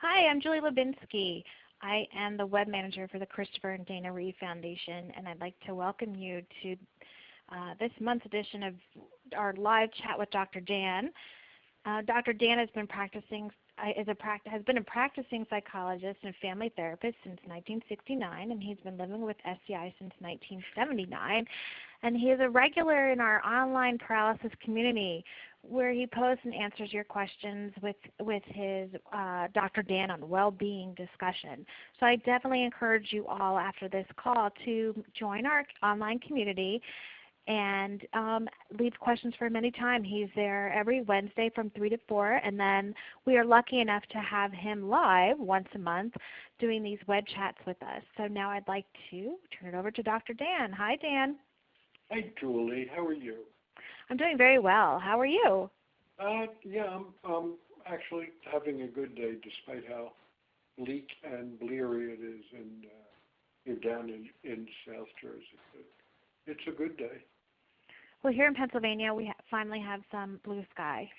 Hi, I'm Julie Lubinsky. I am the web manager for the Christopher and Dana Reeve Foundation, and I'd like to welcome you to this month's edition of our live chat with Dr. Dan. Dr. Dan has been has been a practicing psychologist and family therapist since 1969, and he's been living with SCI since 1979. And he is a regular in our online paralysis community, where he posts and answers your questions with his Dr. Dan on well-being discussion. So I definitely encourage you all after this call to join our online community and leave questions for him anytime. He's there every Wednesday from 3 to 4, and then we are lucky enough to have him live once a month doing these web chats with us. So now I'd like to turn it over to Dr. Dan. Hi, Dan. Hi, Julie. How are you? I'm doing very well. How are you? Yeah, I'm actually having a good day despite how bleak and bleary it is here down in South Jersey. It's a good day. Well, here in Pennsylvania, we finally have some blue sky.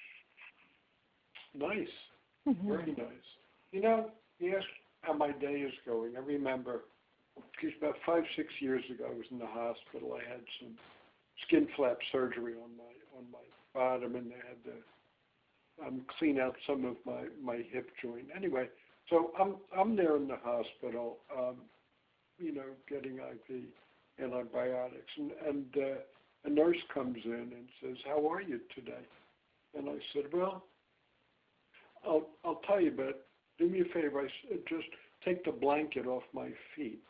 Nice. Mm-hmm. Very nice. You know, you asked how my day is going. I remember, about 5-6 years ago, I was in the hospital. I had some skin flap surgery on my bottom, and they had to clean out some of my hip joint. Anyway, so I'm there in the hospital, getting IV antibiotics, and a nurse comes in and says, "How are you today?" And I said, "Well, I'll tell you, but do me a favor. I said, just take the blanket off my feet."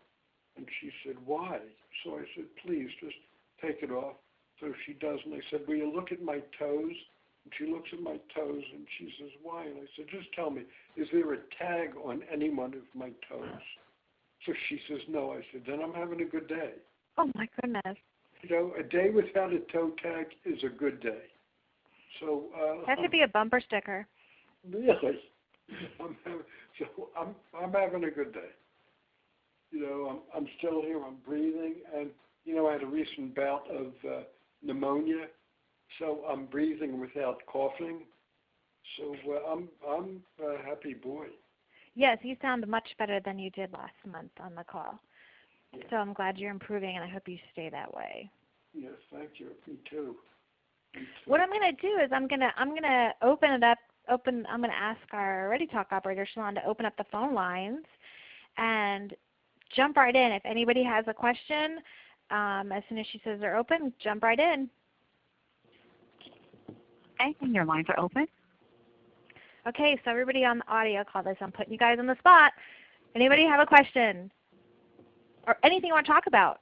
And she said, "Why?" So I said, "Please, just take it off." So she does, and I said, "Will you look at my toes?" And she looks at my toes, and she says, "Why?" And I said, "Just tell me, is there a tag on any one of my toes?" So she says, "No." I said, "Then I'm having a good day." Oh, my goodness. You know, a day without a toe tag is a good day. So that should be a bumper sticker. Really? I'm having a good day. You know, I'm still here. I'm breathing, and you know, I had a recent bout of pneumonia, so I'm breathing without coughing. So I'm a happy boy. Yes, you sound much better than you did last month on the call. Yeah. So I'm glad you're improving, and I hope you stay that way. Yes, thank you. Me too. What I'm going to do is I'm going to open it up. I'm going to ask our Ready Talk operator, Shalon, to open up the phone lines and jump right in. If anybody has a question, as soon as she says they're open, jump right in. Okay, and your lines are open. Okay, so everybody on the audio call this. I'm putting you guys on the spot. Anybody have a question or anything you want to talk about?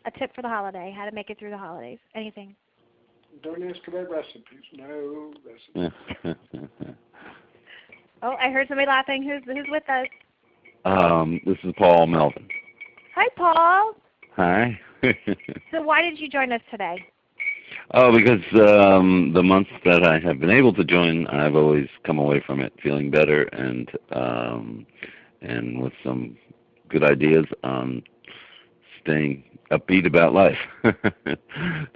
A tip for the holiday, how to make it through the holidays, anything. Don't ask about recipes. No recipes. Oh, I heard somebody laughing. Who's with us? This is Paul Melvin. Hi, Paul. Hi. So why did you join us today? Oh, because the months that I have been able to join, I've always come away from it feeling better and with some good ideas on staying upbeat about life.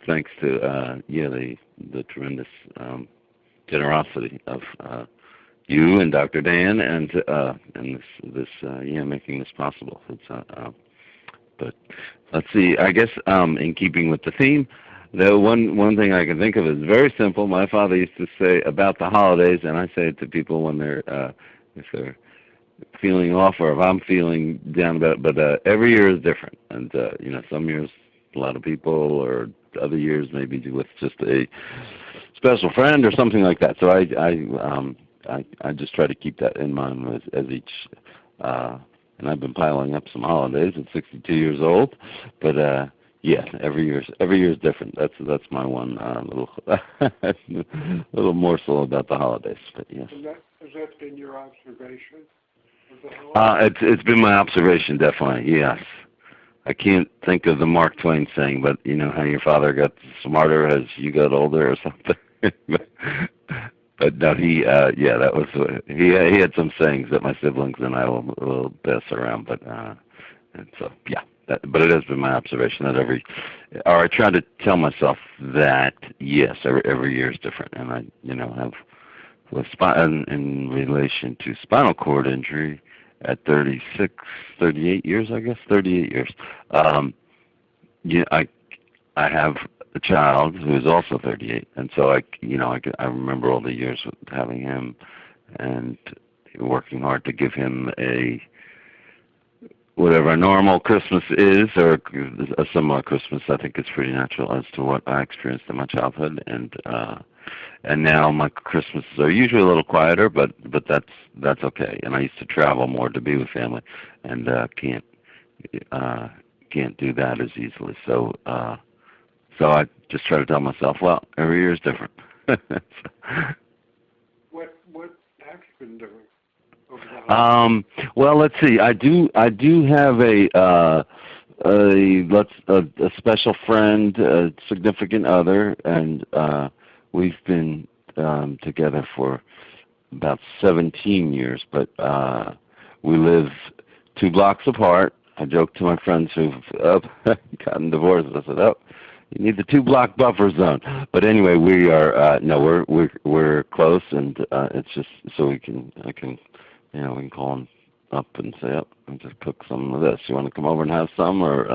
Thanks to the tremendous generosity of you and Dr. Dan and this making this possible. But let's see. I guess in keeping with the theme, the one thing I can think of is very simple. My father used to say about the holidays, and I say it to people when they're if they're feeling off or if I'm feeling down about it. But every year is different, and some years a lot of people, or other years maybe with just a special friend or something like that. So I just try to keep that in mind as each. And I've been piling up some holidays at 62 years old, but yes, every year is different. That's my one little morsel about the holidays. But yes. Has that been your observation? It's been my observation, definitely. Yes. I can't think of the Mark Twain saying, but you know how your father got smarter as you got older or something. But no, that was he had some sayings that my siblings and I will pass around. But and so yeah, but it has been my observation that I try to tell myself that yes, every year is different, and I have in relation to spinal cord injury at 36, 38 years, I guess, 38 years. Yeah, I have a child who is also 38, and so I remember all the years with having him and working hard to give him a whatever a normal Christmas is, or a similar Christmas. I think it's pretty natural as to what I experienced in my childhood, and now my Christmases are usually a little quieter, but that's okay. And I used to travel more to be with family, and can't do that as easily. So I just try to tell myself, well, every year is different. What have you been doing over the holidays? Well, let's see. I do have a special friend, a significant other, and we've been together for about 17 years, but we live 2 blocks apart. I joke to my friends who've gotten divorced. I said, "Oh, you need the 2-block buffer zone." But anyway, we are no, we're close, and it's just so we can we can call him up and say, "Oh, and just cook some of this. You want to come over and have some, or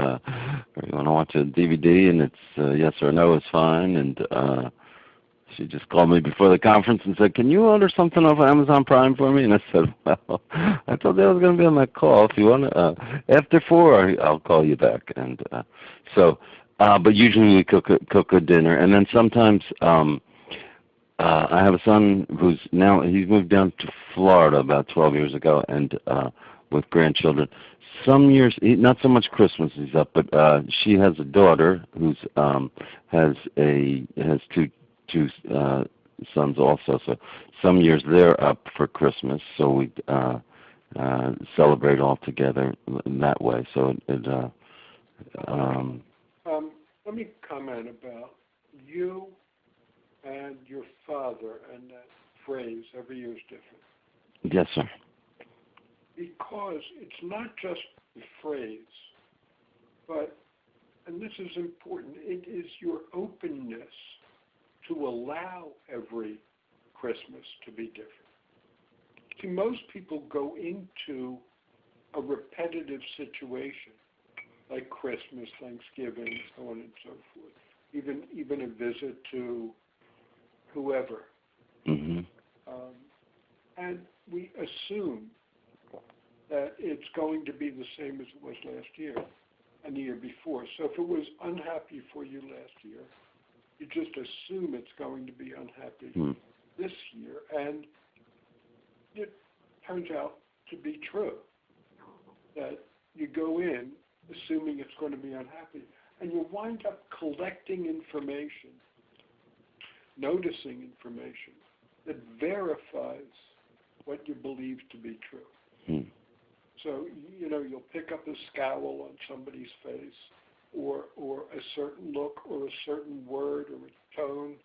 you want to watch a DVD?" And it's yes or no is fine. And she just called me before the conference and said, "Can you order something off Amazon Prime for me?" And I said, "Well, I told you I was going to be on that call. If you want to, after 4, I'll call you back." And but usually we cook a dinner, and then sometimes I have a son he's moved down to Florida about 12 years ago, and with grandchildren. Some years, not so much Christmas he's up, but she has a daughter who's has two sons also. So some years they're up for Christmas, so we celebrate all together in that way. So let me comment about you and your father and that phrase, every year is different. Yes, sir. Because it's not just the phrase, but, and this is important, it is your openness to allow every Christmas to be different. See, most people go into a repetitive situation, like Christmas, Thanksgiving, so on and so forth, even a visit to whoever. Mm-hmm. And we assume that it's going to be the same as it was last year and the year before. So if it was unhappy for you last year, you just assume it's going to be unhappy this year, and it turns out to be true, that you go in assuming it's going to be unhappy, and you wind up collecting information, noticing information that verifies what you believe to be true. So, you'll pick up a scowl on somebody's face, or a certain look, or a certain word, or a tone,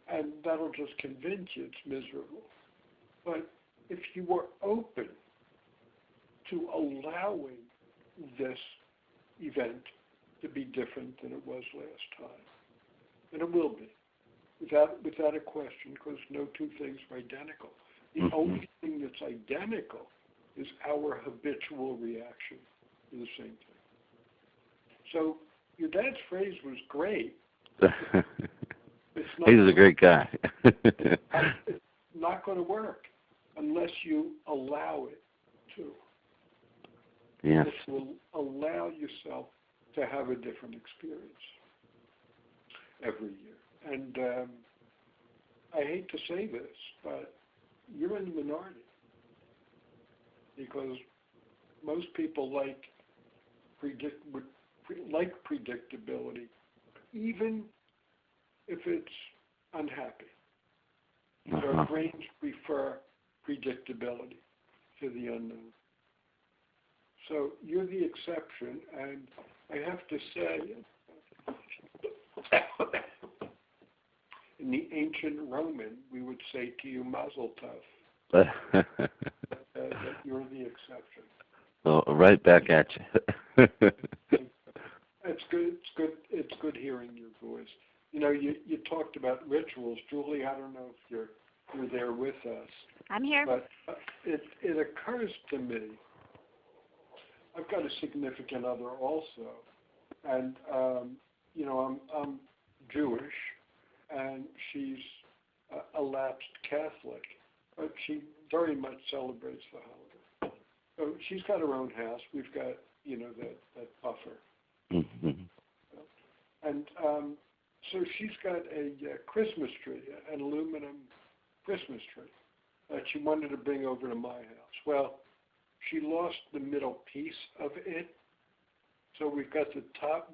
and that'll just convince you it's miserable. But if you were open to allowing this event to be different than it was last time, and it will be, without a question, because no two things are identical. The only thing that's identical is our habitual reaction to the same thing. So your dad's phrase was great. He's a great guy. It's not going to work unless you allow it to. Yes. It will allow yourself to have a different experience every year. And I hate to say this, but you're in the minority, because most people like predictability, even if it's unhappy. Our brains prefer predictability to the unknown. So you're the exception, and I have to say, in the ancient Roman, we would say to you, Mazel Tov, that you're the exception. Well, right back at you. It's good. It's good hearing your voice. You talked about rituals, Julie. I don't know if you're were there with us. I'm here. But it occurs to me, I've got a significant other also, and I'm Jewish, and she's a lapsed Catholic, but she very much celebrates the holiday. So she's got her own house. We've got that buffer, Mm-hmm. and so she's got a Christmas tree, an aluminum Christmas tree that she wanted to bring over to my house. Well, she lost the middle piece of it, so we've got the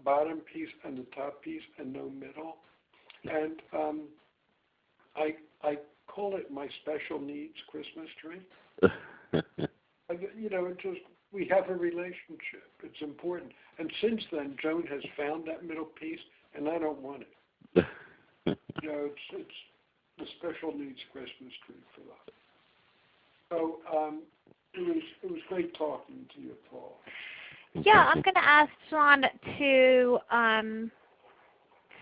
bottom piece and the top piece and no middle. And I call it my special needs Christmas tree. We have a relationship. It's important. And since then, Joan has found that middle piece, and I don't want it. It's the special needs Christmas tree for us. So it was great talking to you, Paul. Yeah, I'm going to ask Sean to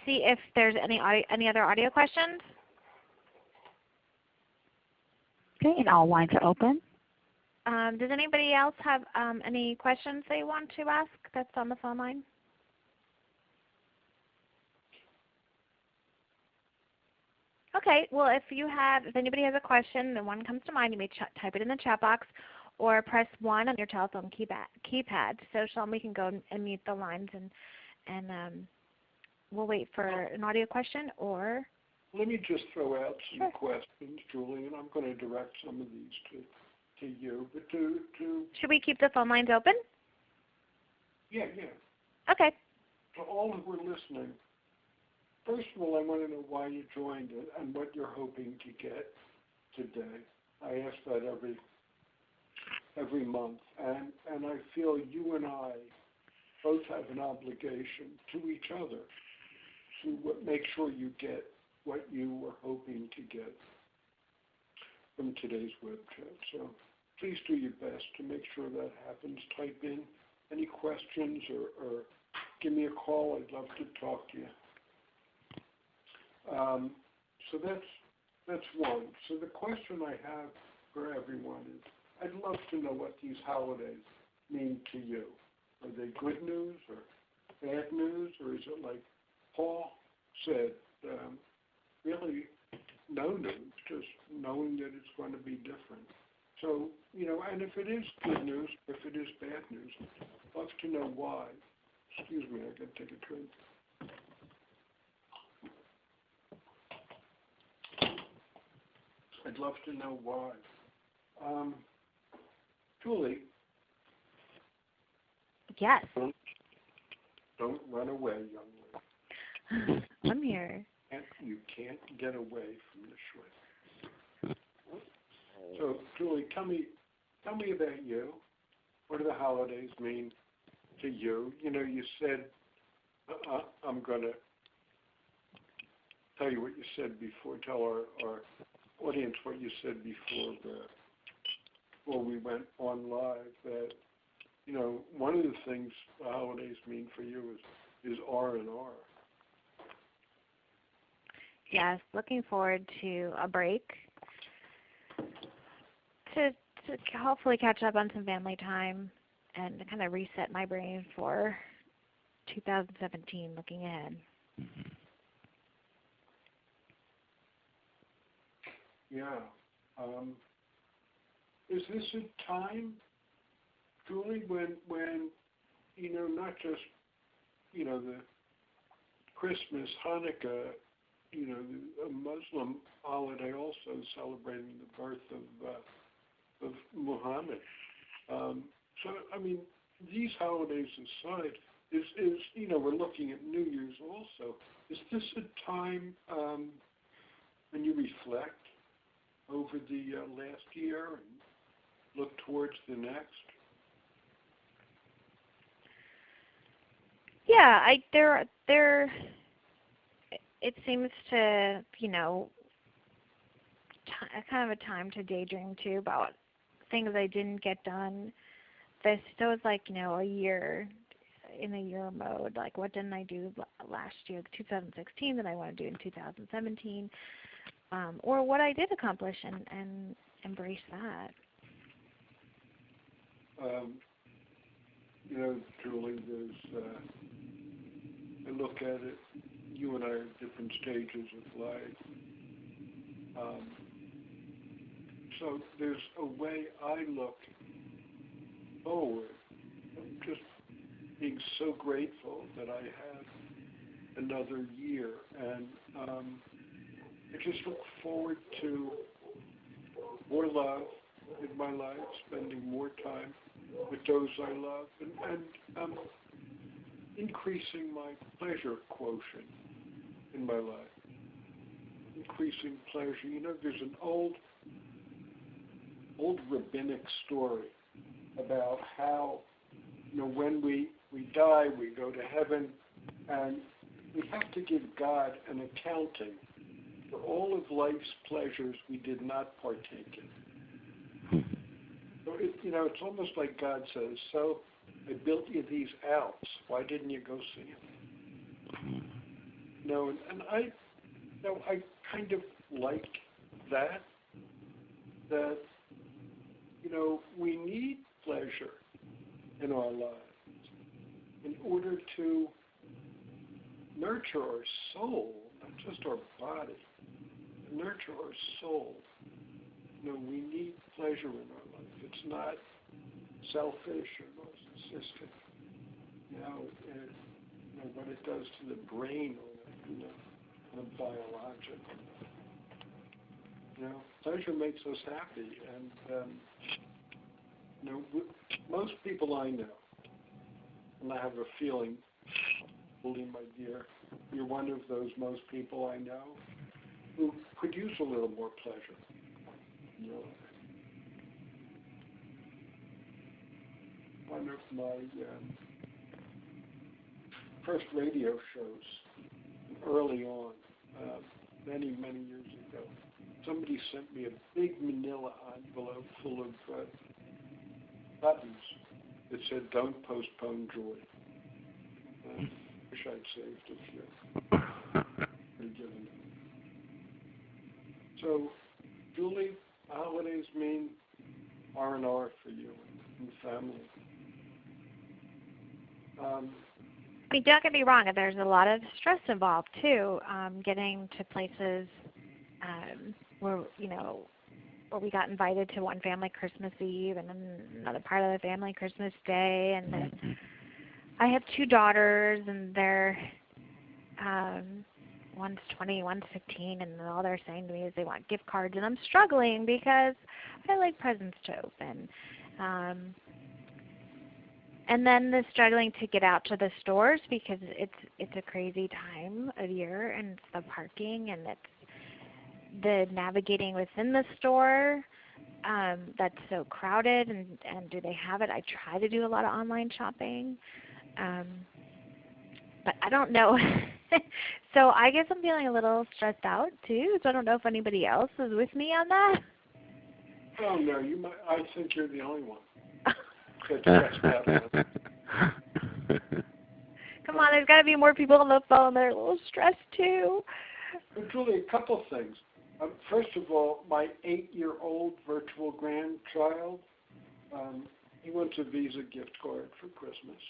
see if there's any other audio questions. Okay, and all lines are open. Does anybody else have any questions they want to ask that's on the phone line? Okay, well, if anybody has a question and one comes to mind, you may type it in the chat box or press 1 on your telephone keypad. So, Sean, we can go and mute the lines and we'll wait for an audio question or... Let me just throw out some Sure. questions, Julie, and I'm going to direct some of these to you. But Should we keep the phone lines open? Yeah. Okay. To all who were listening, first of all, I want to know why you joined it and what you're hoping to get today. I ask that every month, and I feel you and I both have an obligation to each other to make sure you get what you were hoping to get from today's web chat. So please do your best to make sure that happens. Type in any questions or give me a call. I'd love to talk to you. So that's one. So the question I have for everyone is, I'd love to know what these holidays mean to you. Are they good news or bad news, or is it like Paul said, really no news, just knowing that it's going to be different. So, and if it is good news, if it is bad news, I'd love to know why. Excuse me, I got to take a drink. I'd love to know why. Julie? Yes. Don't run away, young lady. I'm here. You can't get away from the shrimp. So, Julie, tell me about you. What do the holidays mean to you? You said, I'm going to tell you what you said before, tell our audience what you said before we went on live, that, one of the things the holidays mean for you is R&R. Yes, looking forward to a break to hopefully catch up on some family time and to kind of reset my brain for 2017 looking ahead. Yeah. Is this a time, Julie, when not just, the Christmas, Hanukkah, a Muslim holiday also celebrating the birth of Muhammad. So, these holidays aside, is we're looking at New Year's also. Is this a time when you reflect over the last year and look towards the next? Yeah, it seems to, kind of a time to daydream too about things I didn't get done. So it's like, a year in a year mode. Like, what didn't I do last year, 2016, that I want to do in 2017? or what I did accomplish, and embrace that. Julie, there's, I look at it, you and I are at different stages of life. So there's a way I look forward. I'm just being so grateful that I had another year, and I just look forward to more love in my life, spending more time with those I love, and increasing my pleasure quotient in my life. Increasing pleasure. There's an old rabbinic story about how, when we die, we go to heaven, and we have to give God an accounting for all of life's pleasures we did not partake in. So it's almost like God says, so I built you these Alps. Why didn't you go see them? And I kind of like that, we need pleasure in our lives in order to nurture our soul, not just our body, to nurture our soul. We need pleasure in our life. It's not selfish or narcissistic. What it does to the brain on a biological. Pleasure makes us happy, and most people I know, and I have a feeling, Julie, my dear, you're one of those most people I know who could use a little more pleasure. One of my first radio shows, early on, many years ago, somebody sent me a big manila envelope full of buttons that said, "Don't postpone joy." Wish I'd saved a few. So, Julie, holidays mean R&R for you and family. Don't get me wrong, there's a lot of stress involved too, getting to places where we got invited to one family Christmas Eve and then another part of the family Christmas Day, and then I have two daughters, and they're one's 20, one's 15, and all they're saying to me is they want gift cards, and I'm struggling because I like presents to open. And then the struggling to get out to the stores because it's a crazy time of year, and it's the parking, and it's the navigating within the store that's so crowded, and do they have it? I try to do a lot of online shopping, but I don't know. So I guess I'm feeling a little stressed out too, so I don't know if anybody else is with me on that. Oh, no, you might. I think you're the only one. Come on, there's got to be more people on the phone that are a little stressed too. Well, Julie, a couple things. First of all, my 8-year-old virtual grandchild, he wants a Visa gift card for Christmas.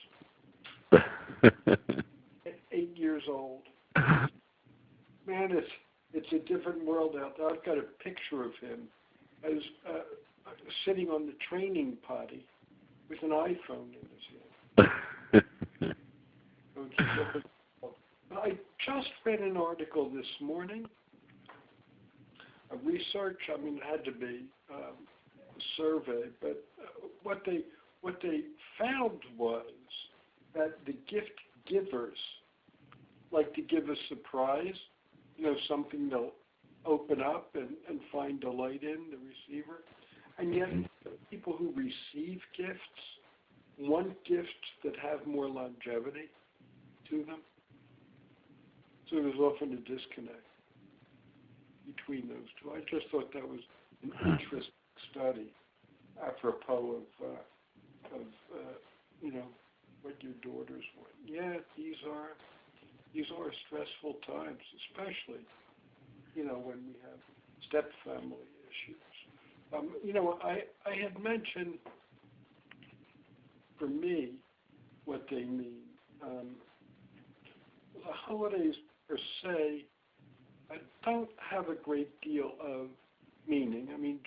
8 years old. Man, it's a different world out there. I've got a picture of him as sitting on the training potty with an iPhone in his hand. So it's a different world. I just read an article this morning, a research, it had to be a survey, but what they found was that the gift givers like to give a surprise, something they'll open up and find delight in, the receiver. And yet, people who receive gifts want gifts that have more longevity to them. So there's often a disconnect between those two. I just thought that was an interesting study, apropos of what your daughters want. Yeah, these are stressful times, especially when we have step family issues. I had mentioned for me what they mean. The holidays per se don't have a great deal of meaning. I mean,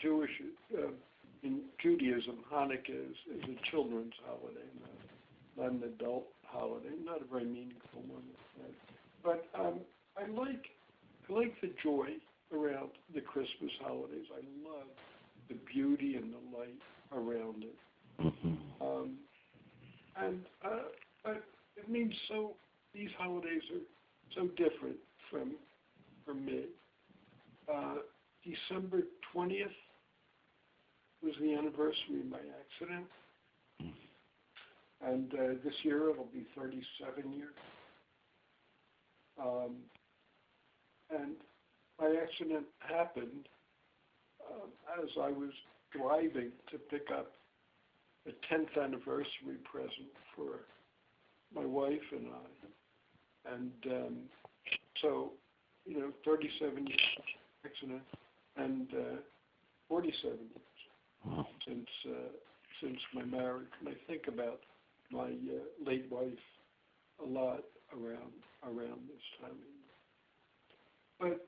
in Judaism, Hanukkah is a children's holiday, not an adult holiday, not a very meaningful one. But I like the joy around the Christmas holidays. I love the beauty and the light around it. But it means these holidays are so different from me. December 20th was the anniversary of my accident. And this year it'll be 37 years. And my accident happened as I was driving to pick up a 10th anniversary present for my wife and I. And so, 37 years accident and 47 years since my marriage. And I think about my late wife a lot around this time. But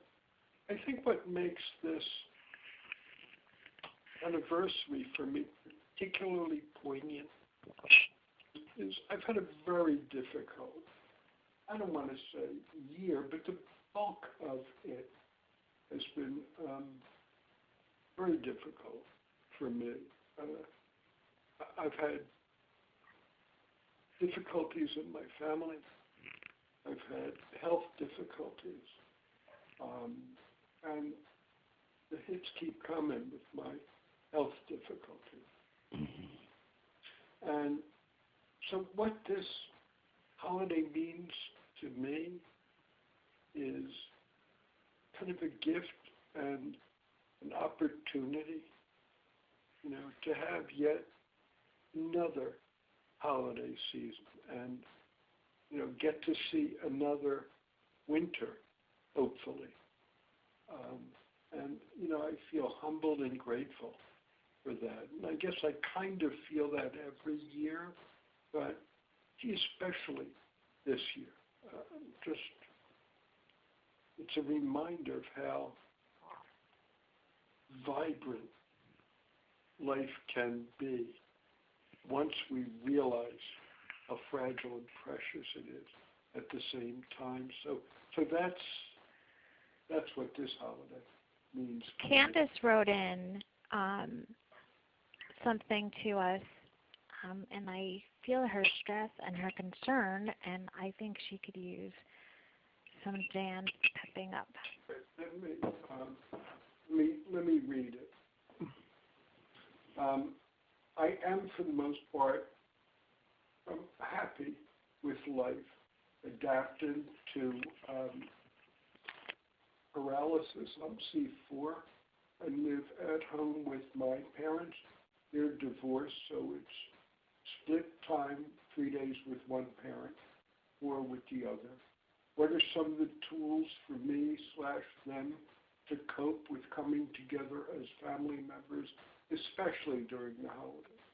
I think what makes this anniversary for me particularly poignant is I've had a very difficult, I don't want to say year, but the bulk of it has been very difficult for me. I've had difficulties in my family. I've had health difficulties. And the hits keep coming with my health difficulties. And so what this holiday means to me is kind of a gift and an opportunity, to have yet another holiday season and, get to see another winter, hopefully. And, I feel humbled and grateful for that. And I guess I kind of feel that every year, but especially this year. It's a reminder of how vibrant life can be once we realize how fragile and precious it is at the same time. So that's what this holiday means. Candace wrote in something to us, and I feel her stress and her concern, and I think she could use some Dan pepping up. Let me read it. I am, for the most part, happy with life, adapted to paralysis on C4. I live at home with my parents. They're divorced, so it's split time, 3 days with one parent, 4 with the other. What are some of the tools for me/them to cope with coming together as family members, especially during the holidays?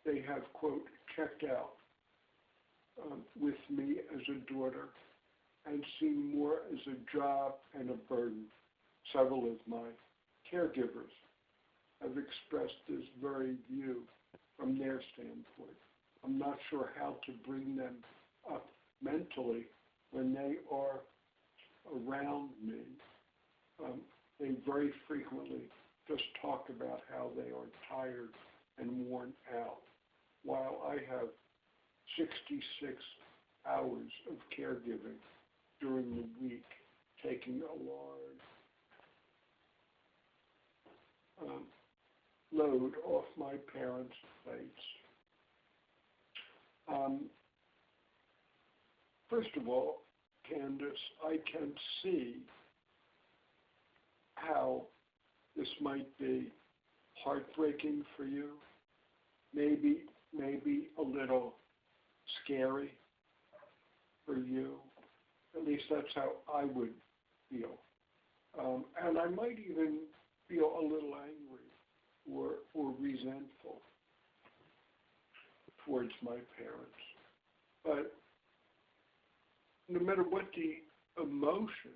They have, quote, checked out with me as a daughter and seen more as a job and a burden. Several of my caregivers have expressed this very view from their standpoint. I'm not sure how to bring them up mentally when they are around me. They very frequently just talk about how they are tired and worn out, while I have 66 hours of caregiving during the week, taking a large load off my parents' plates. First of all, Candace, I can see how this might be heartbreaking for you, maybe a little scary for you. At least that's how I would feel And I might even feel a little angry or resentful towards my parents. But no matter what the emotion,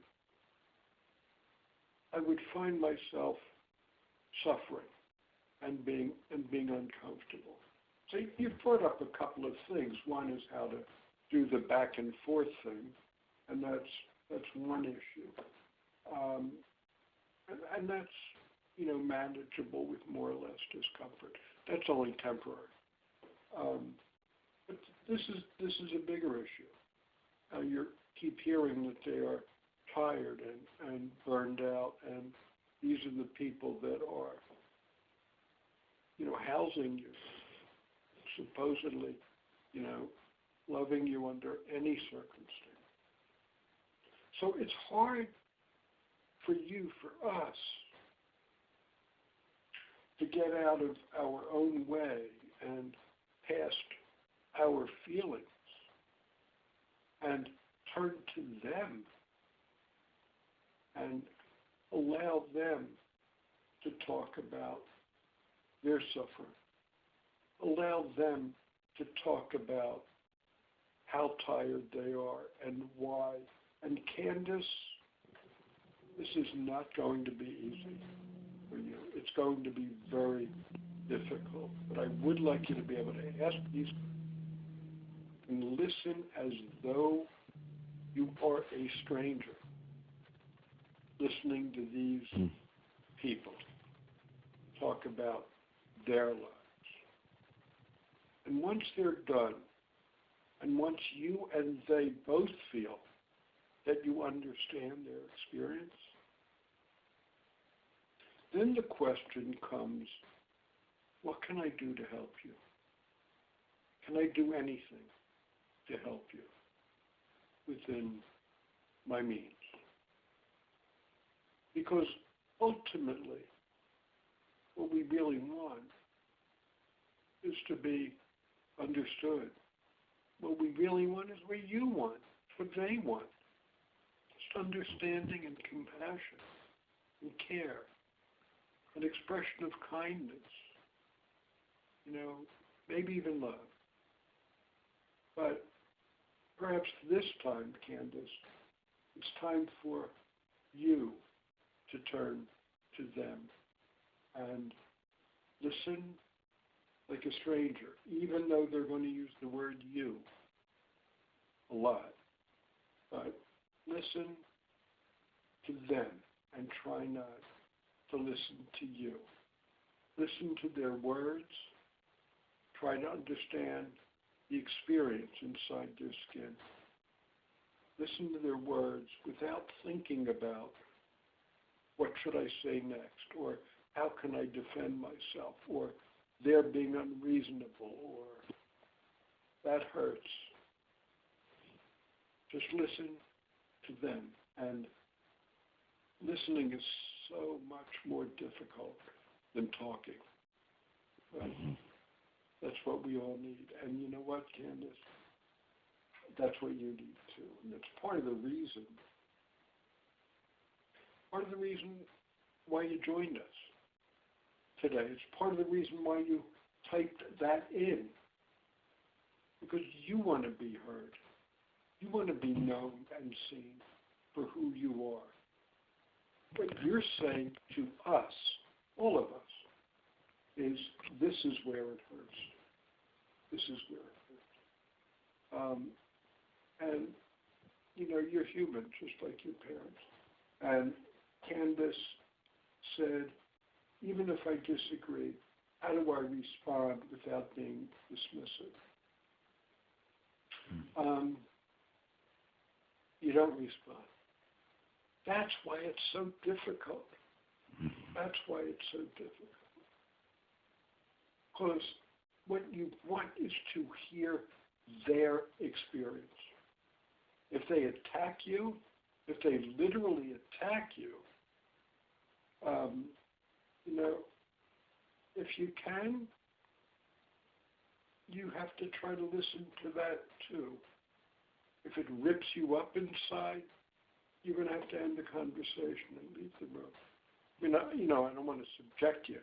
I would find myself suffering and being uncomfortable. So you've brought up a couple of things. One is how to do the back and forth thing, and that's one issue. And that's, manageable with more or less discomfort. That's only temporary. But this is a bigger issue. You keep hearing that they are tired and burned out, and these are the people that are, housing you, supposedly, loving you under any circumstance. So it's hard for us, to get out of our own way and past our feelings and turn to them and allow them to talk about their suffering. Allow them to talk about how tired they are and why. And Candace, this is not going to be easy for you. It's going to be very difficult. But I would like you to be able to ask these and listen as though you are a stranger listening to these people talk about their lives. And once they're done, and once you and they both feel that you understand their experience, then the question comes, what can I do to help you? Can I do anything to help you within my means? Because ultimately, what we really want is to be understood. What we really want is what you want, what they want. Just understanding and compassion and care, an expression of kindness, maybe even love. But perhaps this time, Candace, it's time for you to turn to them and listen like a stranger, even though they're going to use the word you a lot. But listen to them and try not to listen to you. Listen to their words. Try to understand the experience inside their skin. Listen to their words without thinking about what should I say next, or how can I defend myself, or they're being unreasonable, or that hurts. Just listen to them. And listening is so much more difficult than talking. But that's what we all need. And you know what, Candace? That's what you need too. And it's part of the reason why you joined us today. It's part of the reason why you typed that in. Because you want to be heard. You want to be known and seen for who you are. What you're saying to us, all of us, is this is where it hurts. This is where it hurts. And, you're human, just like your parents. And Candace said, even if I disagree, how do I respond without being dismissive? You don't respond. That's why it's so difficult. That's why it's so difficult. Because what you want is to hear their experience. If they attack you, if they literally attack you, if you can, you have to try to listen to that too. If it rips you up inside, you're going to have to end the conversation and leave the room. I mean, I don't want to subject you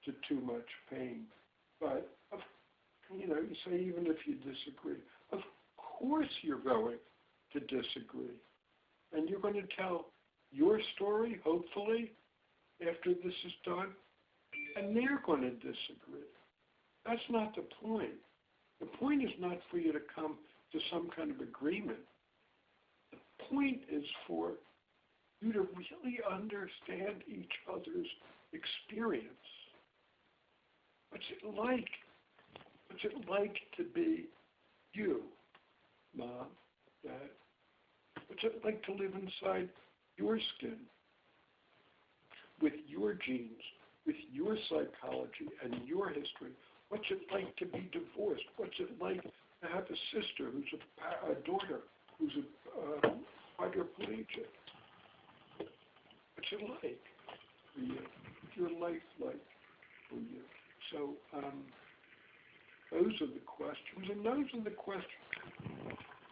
to too much pain, but, you say even if you disagree, of course you're going to disagree. And you're going to tell your story, hopefully, after this is done, and they're going to disagree. That's not the point. The point is not for you to come to some kind of agreement. The point is for you to really understand each other's experience. What's it like? What's it like to be you, Mom, Dad? What's it like to live inside your skin with your genes, with your psychology and your history? What's it like to be divorced? What's it like to have a sister who's a daughter who's a quadriplegic? What's it like for you? What's your life like for you? So those are the questions, and those are the questions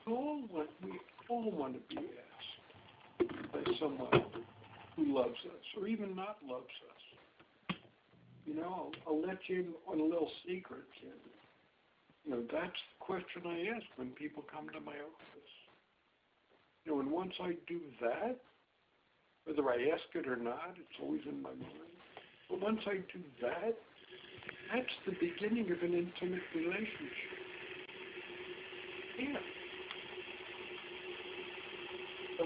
we all want to be asked by someone who loves us or even not loves us. I'll let you in on a little secret, kid. That's the question I ask when people come to my office. And once I do that, whether I ask it or not, it's always in my mind. But once I do that, that's the beginning of an intimate relationship. Yeah. So,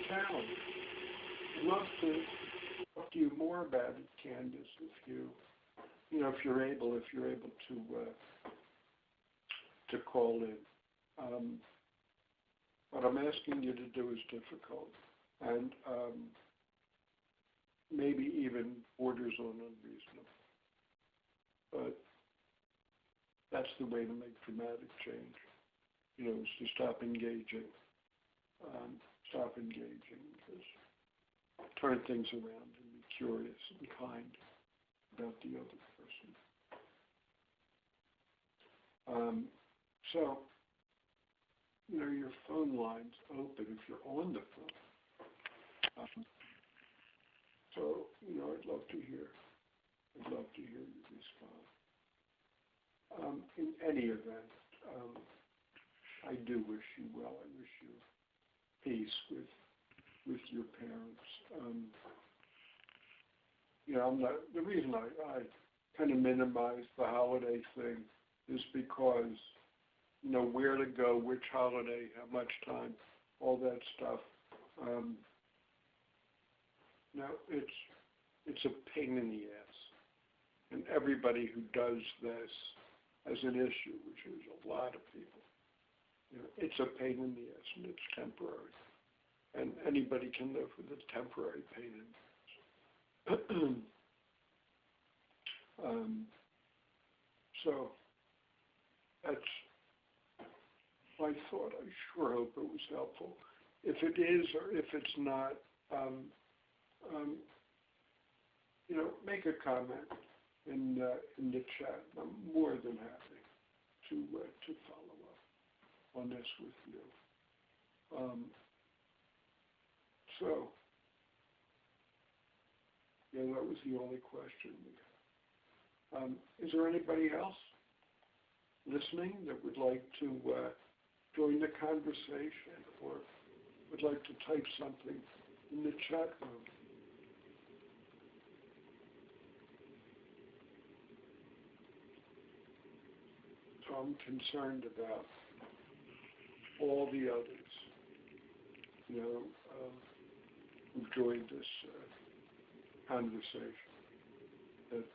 challenge. I'd love to talk to you more about it, Candace, if you're able to call in. What I'm asking you to do is difficult, and maybe even borders on unreasonable. But that's the way to make dramatic change, is to stop engaging, just turn things around and be curious and kind about the other person. So, your phone line's open if you're on the phone. So, I'd love to hear you respond. In any event, I do wish you well. I wish you peace with your parents. The reason I kind of minimize the holiday thing is because, where to go, which holiday, how much time, all that stuff. It's a pain in the ass. And everybody who does this has an issue, which is a lot of people. It's a pain in the ass, and it's temporary. And anybody can live with a temporary pain in the ass. So that's my thought. I sure hope it was helpful. If it is, or if it's not, make a comment in the chat. I'm more than happy to follow up on this with you. So, that was the only question we had. Is there anybody else listening that would like to join the conversation or would like to type something in the chat room? So I'm concerned about all the others, who've joined this conversation. That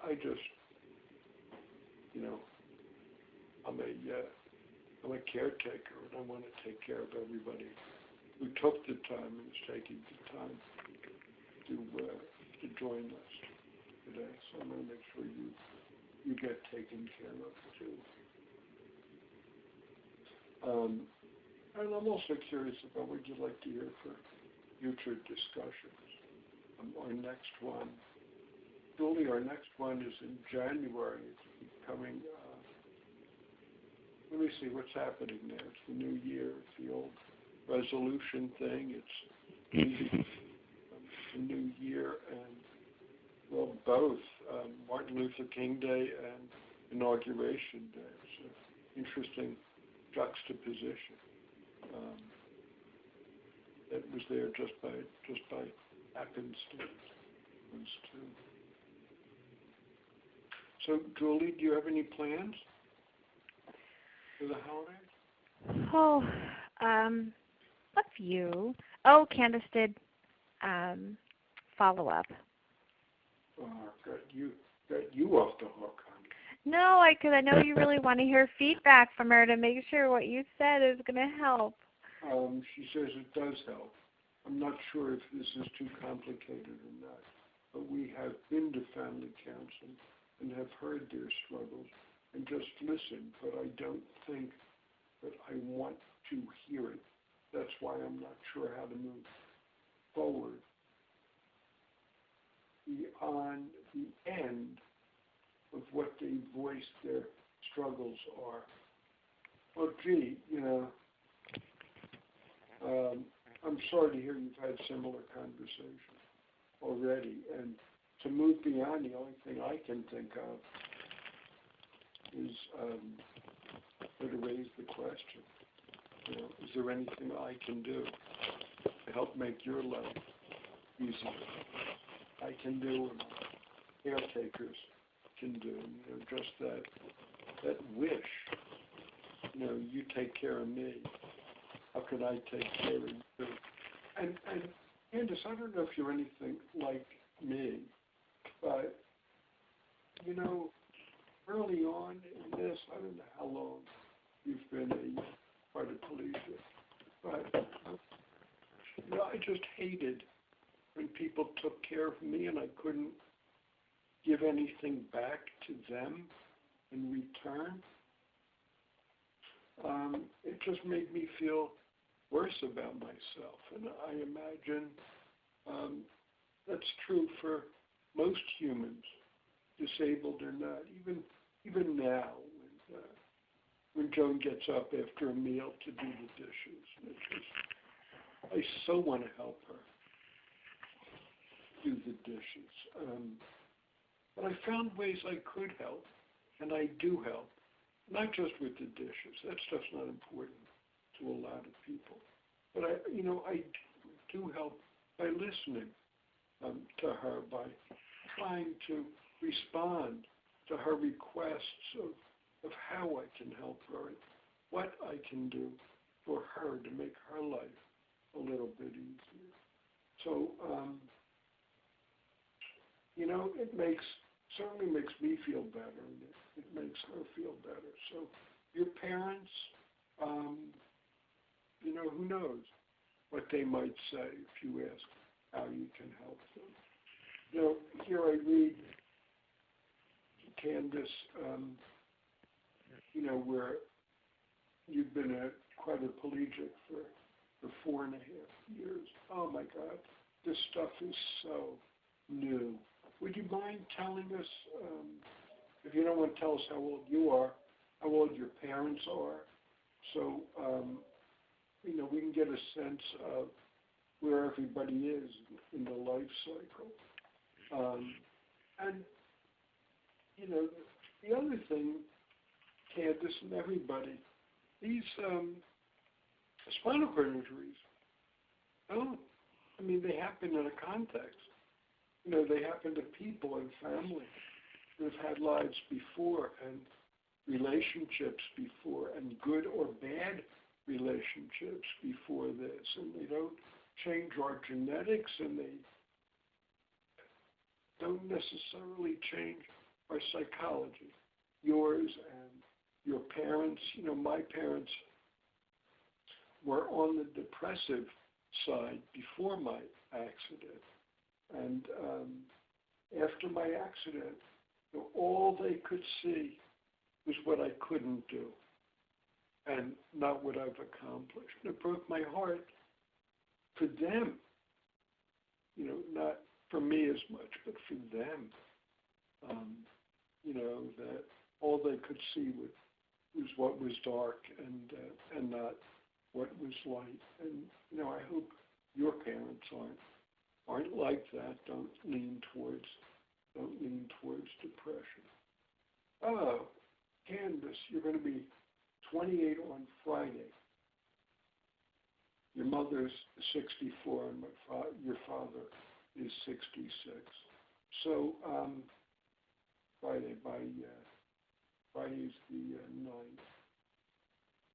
I just, I'm a caretaker, and I want to take care of everybody who took the time and is taking the time to join us today. So I'm going to make sure you get taken care of too. And I'm also curious about what you'd like to hear for future discussions. Our next one, Julie, our next one is in January. It's coming. Let me see what's happening there. It's the new year. It's the old resolution thing. It's easy. It's a new year, and well, both Martin Luther King Day and Inauguration Day. So interesting juxtaposition. That was there just by happenstance. Those two. So, Julie, do you have any plans for the holidays? Oh, a few. Oh, Candace did follow up. Oh, got you off the hook, honey. No, because I know you really want to hear feedback from her to make sure what you said is going to help. She says it does help. I'm not sure if this is too complicated or not, but we have been to family counseling and have heard their struggles and just listened, but I don't think that I want to hear it. That's why I'm not sure how to move forward beyond the end of what they voice their struggles are. Well, gee, I'm sorry to hear you've had similar conversations already, and to move beyond, the only thing I can think of is to raise the question, is there anything I can do to help make your life easier? I can do what caretakers can do, just that wish, you take care of me. How can I take care of you? And Candace, I don't know if you're anything like me, but, early on in this, I don't know how long you've been a part of collegiate, but, I just hated when people took care of me and I couldn't give anything back to them in return. It just made me feel worse about myself, and I imagine that's true for most humans, disabled or not. Even now, when Joan gets up after a meal to do the dishes, I so want to help her do the dishes. But I found ways I could help, and I do help, not just with the dishes. That stuff's not important to a lot of people. But I do help by listening to her, by trying to respond to her requests of how I can help her and what I can do for her to make her life a little bit easier. So, it certainly makes me feel better, and it makes her feel better. So your parents, who knows what they might say if you ask how you can help them. Here I read, Candace, where you've been quite a collegiate for 4.5 years. Oh my God, this stuff is so new. Would you mind telling us, if you don't want to tell us how old you are, how old your parents are, so we can get a sense of where everybody is in the life cycle. And the other thing, Candace and everybody, these spinal cord injuries they happen in a context. They happen to people and families who have had lives before and relationships before and good or bad relationships before this. And they don't change our genetics, and they don't necessarily change our psychology. Yours and your parents, my parents were on the depressive side before my accident. And after my accident, all they could see was what I couldn't do and not what I've accomplished. And it broke my heart for them, not for me as much, but for them, that all they could see was what was dark and not what it was like. And, I hope your parents aren't like that. Don't lean towards depression. Oh, Candace, you're going to be 28 on Friday. Your mother's 64 and your father is 66. So Friday's the 9th.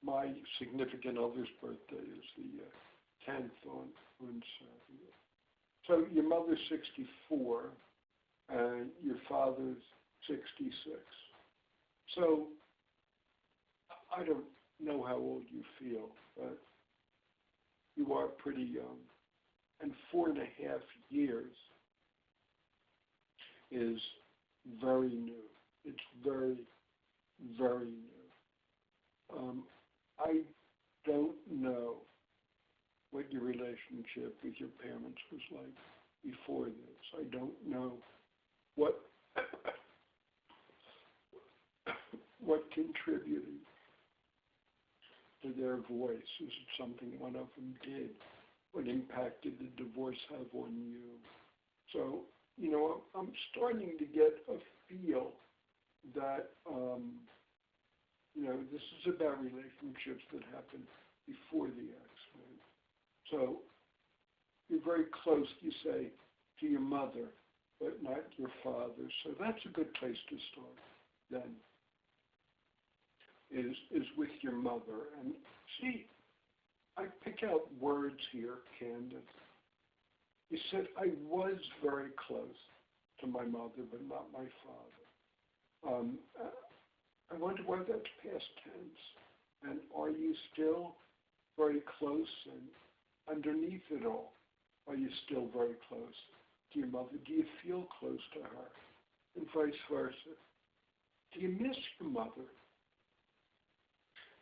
My significant other's birthday is the 10th on Saturday. So your mother's 64 and your father's 66. So I don't know how old you feel, but you are pretty young. And 4.5 years is very new. It's very, very new. I don't know what your relationship with your parents was like before this. I don't know what contributed to their voice. Is it something one of them did? What impact did the divorce have on you? So, I'm starting to get a feel that, this is about relationships that happened before the accident. So, you're very close, you say, to your mother, but not your father. So that's a good place to start then, is with your mother. And see, I pick out words here, Candace. You said, I was very close to my mother, but not my father. I wonder why that's past tense. And are you still very close? And underneath it all, are you still very close to your mother? Do you feel close to her? And vice versa. Do you miss your mother?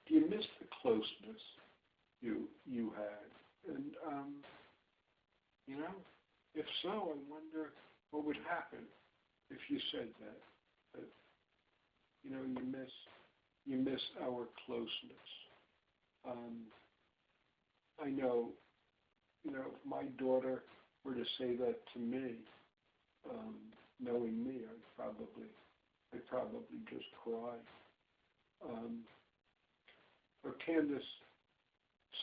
Do you miss the closeness you had? And, if so, I wonder what would happen if you said that you miss our closeness. I know, if my daughter were to say that to me, knowing me, I'd probably just cry. But Candace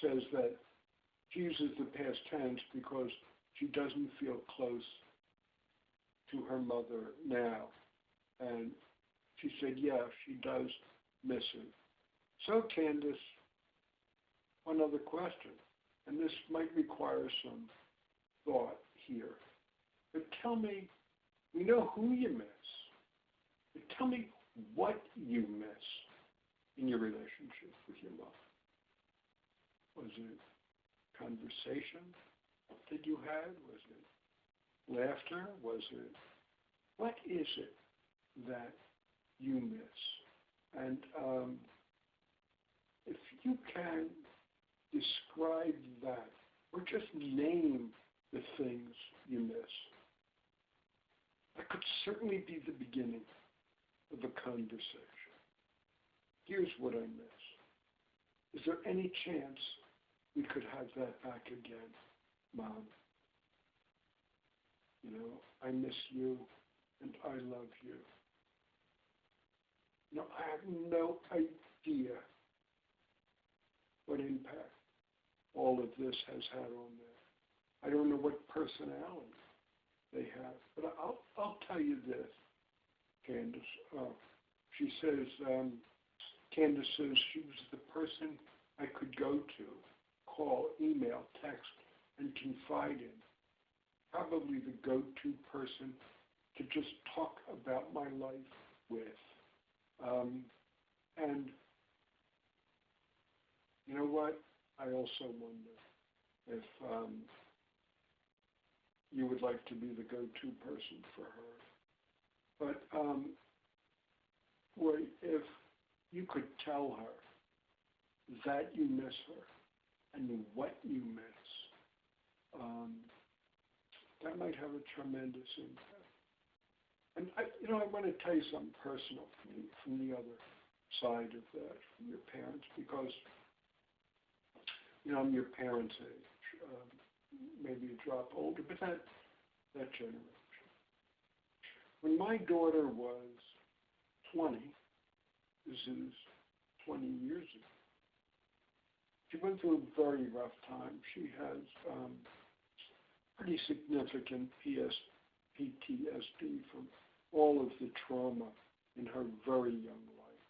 says that she uses the past tense because she doesn't feel close to her mother now. And she said, yeah, she does miss it. So, Candace, one other question, and this might require some thought here, but tell me, we know who you miss, but tell me what you miss in your relationship with your mother. Was it conversation that you had? Was it laughter? What is it that you miss? And if you can describe that, or just name the things you miss, that could certainly be the beginning of a conversation. Here's what I miss. Is there any chance we could have that back again, Mom? I miss you and I love you. I have no idea what impact all of this has had on them. I don't know what personality they have, but I'll tell you this, Candace. She says, Candace says she was the person I could go to, call, email, text, and confide in. Probably the go-to person to just talk about my life with. And you know what? I also wonder if you would like to be the go-to person for her. But if you could tell her that you miss her and what you miss, that might have a tremendous impact. And I want to tell you something personal from the other side of that, from your parents, because I'm your parents' age, maybe a drop older, but that generation. When my daughter was 20, this is 20 years ago, she went through a very rough time. She has pretty significant PTSD from all of the trauma in her very young life.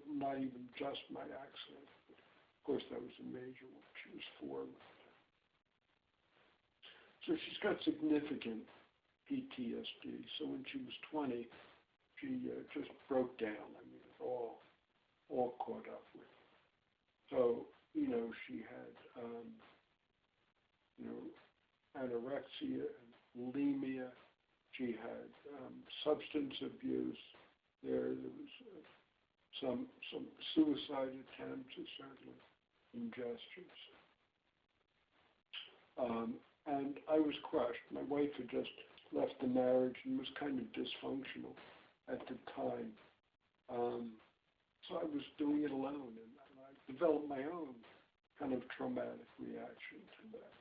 Not even just my accident. Of course, that was a major one. She was 4. So she's got significant PTSD. So when she was 20, she just broke down. I mean, it's all caught up with her. So, she had, anorexia and bulimia. She had substance abuse. There was some suicide attempts, certainly ingestions. And I was crushed. My wife had just left the marriage and was kind of dysfunctional at the time. So I was doing it alone, and I developed my own kind of traumatic reaction to that.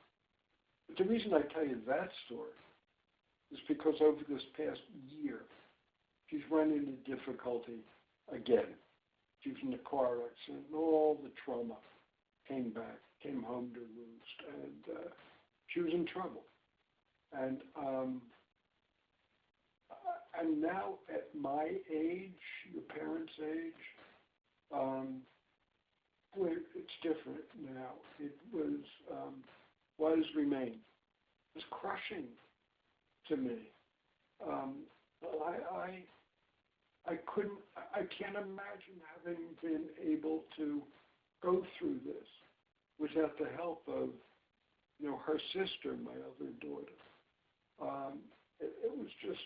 But the reason I tell you that story is because over this past year, she's run into difficulty again. She was in a car accident, and all the trauma came home to roost, and she was in trouble. And now at my age, your parents' age, it's different now. It was remained. It was crushing to me. I can't imagine having been able to go through this without the help of, her sister, my other daughter. It was just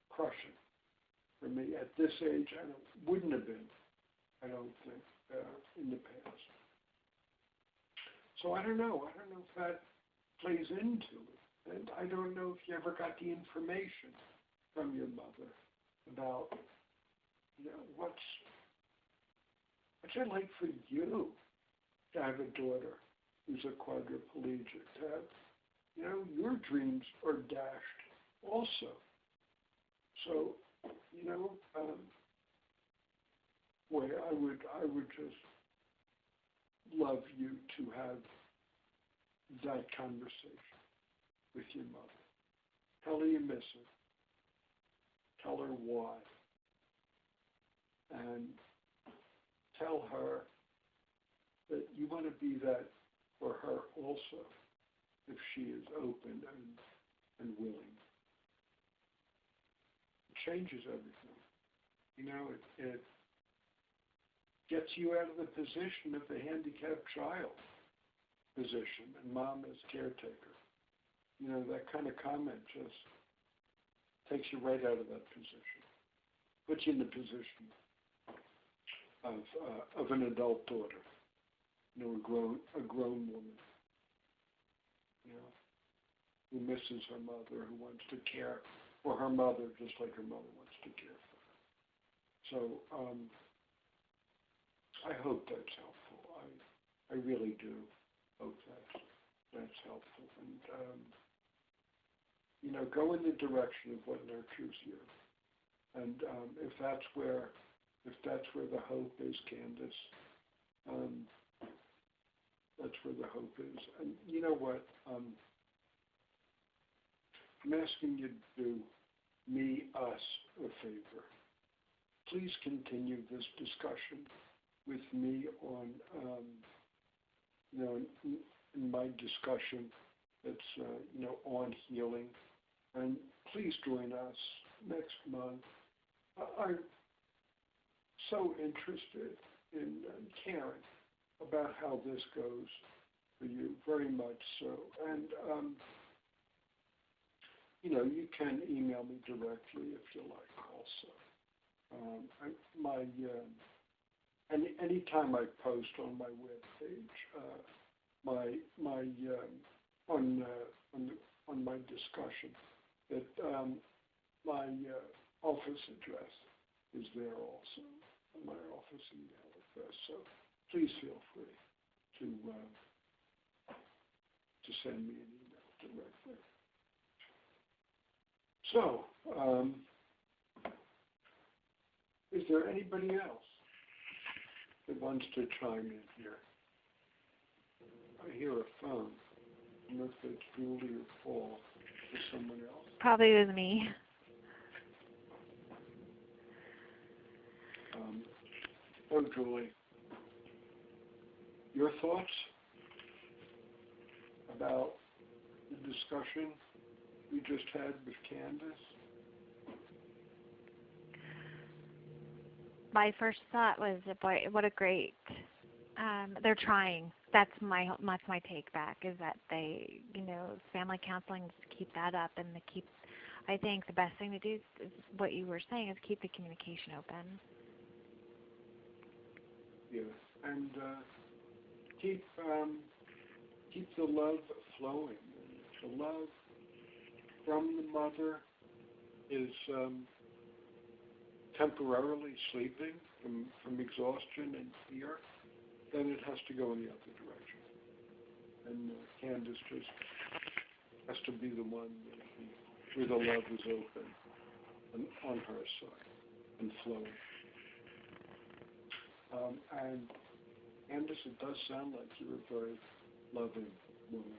crushing for me at this age, and it wouldn't have been, I don't think, in the past. So I don't know if that plays into it. And I don't know if you ever got the information from your mother about, what's it like for you to have a daughter who's a quadriplegic, to have, your dreams are dashed also. So, boy, I would just love you to have that conversation with your mother. Tell her you miss her. Tell her why. And tell her that you want to be that for her also, if she is open and willing. It changes everything. It gets you out of the position of the handicapped child position and mom as caretaker. That kind of comment just takes you right out of that position, puts you in the position of an adult daughter, a grown woman, who misses her mother, who wants to care for her mother just like her mother wants to care for her. So I hope that's helpful. I really do hope that's helpful. And go in the direction of what nurtures you. And if that's where the hope is, Candace, that's where the hope is. And you know what? I'm asking you to do us a favor. Please continue this discussion with me on, in my discussion that's, on healing. And please join us next month. I'm so interested in caring about how this goes for you, very much so. And, you can email me directly if you like also. Anytime I post on my webpage, on my discussion, that my office address is there also, my office email address. So please feel free to send me an email directly. So, is there anybody else that wants to chime in here? I hear a phone. I don't know if it's Julie or Paul or someone else. Probably was me. Oh, Julie, your thoughts about the discussion we just had with Candace? My first thought was, boy, what a great. They're trying. That's my take back, is that they, family counseling, just keep that up, and I think the best thing to do is what you were saying, is keep the communication open. Yeah, and keep the love flowing. The love from the mother is temporarily sleeping from exhaustion and fear. Then it has to go in the other direction. And Candace just has to be the one where the love is open and on her side and flowing. And Candace, it does sound like you're a very loving woman.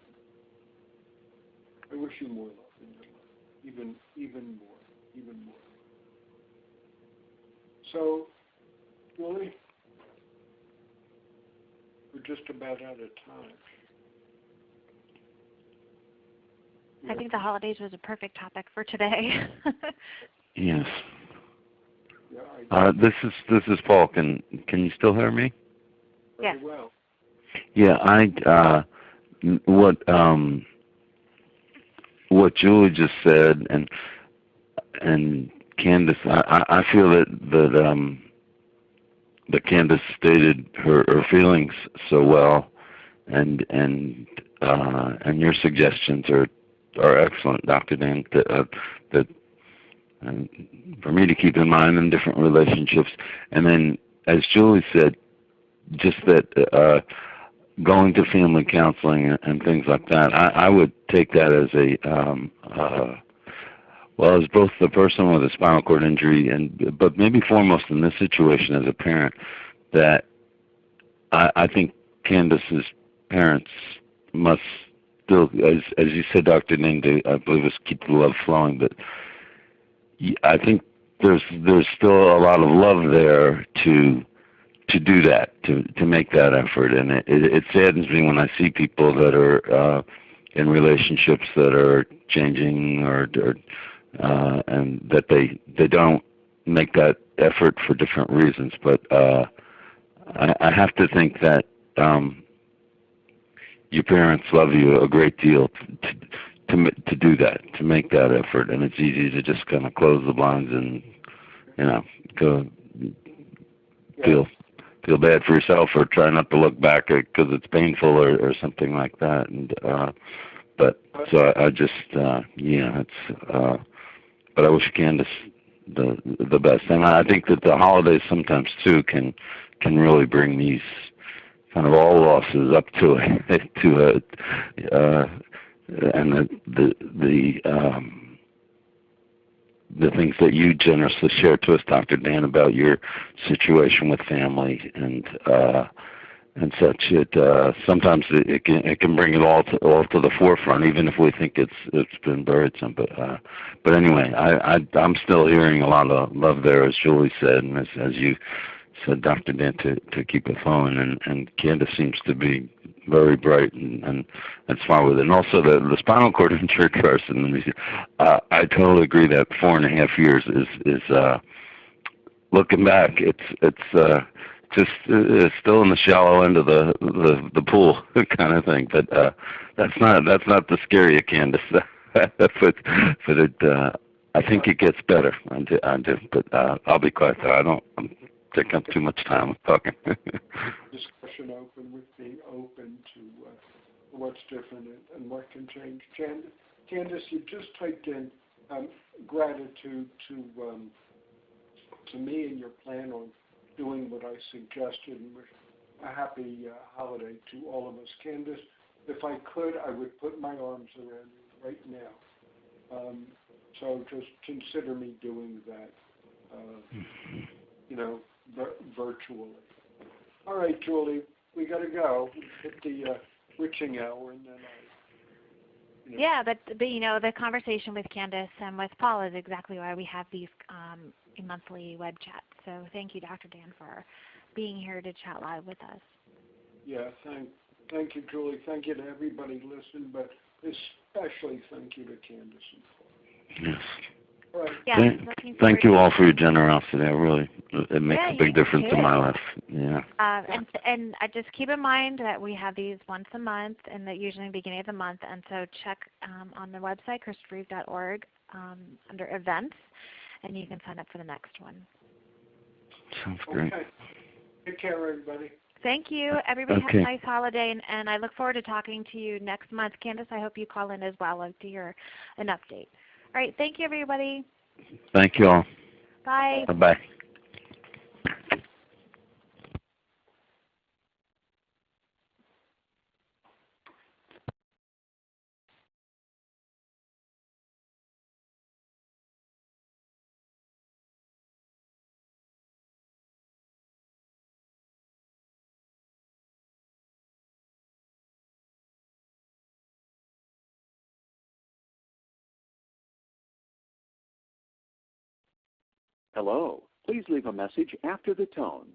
I wish you more love in your life, even more. So, Julie, we're just about out of time. I think the holidays was a perfect topic for today. Yes. Yeah, This is Paul. Can you still hear me? very well. Yeah, what Julie just said, and Candace, I feel that Candace stated her feelings so well, and your suggestions are excellent, Dr. Dan. That for me to keep in mind in different relationships, and then as Julie said, just that going to family counseling and things like that, I would take that as as both the person with a spinal cord injury, but maybe foremost in this situation as a parent, that I think Candace's parents must still, as you said, Dr. Ning, I believe it's keep the love flowing, but I think there's still a lot of love there to do that, to make that effort, and it saddens me when I see people that are in relationships that are changing and that they don't make that effort for different reasons. But I have to think that your parents love you a great deal to do that, to make that effort, and it's easy to just kind of close the blinds and go feel bad for yourself or try not to look back because it's painful or something like that. And but so I just it's but I wish Candace the best, and I think that the holidays sometimes too can really bring these kind of all losses up to and the things that you generously shared to us, Dr. Dan, about your situation with family and such. Sometimes it can bring it all to the forefront, even if we think it's been buried some. But anyway, I'm still hearing a lot of love there, as Julie said, and as you said, Dr. Dan, to keep it flowing, and Candace seems to be very bright and fine with it. And also the spinal cord injury person, I totally agree that 4.5 years is looking back, it's just still in the shallow end of the pool kind of thing. But that's not the scary of Candace. but I think it gets better. I do. But I'll be quiet there. I'm taking up too much time with talking. Discussion open, with being open to what's different and what can change. Candace, you just typed in gratitude to me and your plan on doing what I suggested, and wish a happy holiday to all of us. Candace, if I could, I would put my arms around you right now. So just consider me doing that, virtually. All right, Julie, we got to go. We hit the witching hour, and then Yeah, but the conversation with Candace and with Paul is exactly why we have these monthly web chats. So thank you, Dr. Dan, for being here to chat live with us. Yeah, thank you, Julie. Thank you to everybody listening, but especially thank you to Candace and Paul. Yes. All right. Yeah, Thank you all for your generosity. It makes a big difference too. in my life. Yeah. And I just keep in mind that we have these once a month, and that usually in the beginning of the month. And so check on the website, christopherreeve.org, under events, and you can sign up for the next one. Sounds great. Okay. Take care, everybody. Thank you. Everybody have a nice holiday, and I look forward to talking to you next month. Candace, I hope you call in as well to hear an update. All right. Thank you, everybody. Thank you all. Bye. Bye-bye. Hello. Please leave a message after the tone.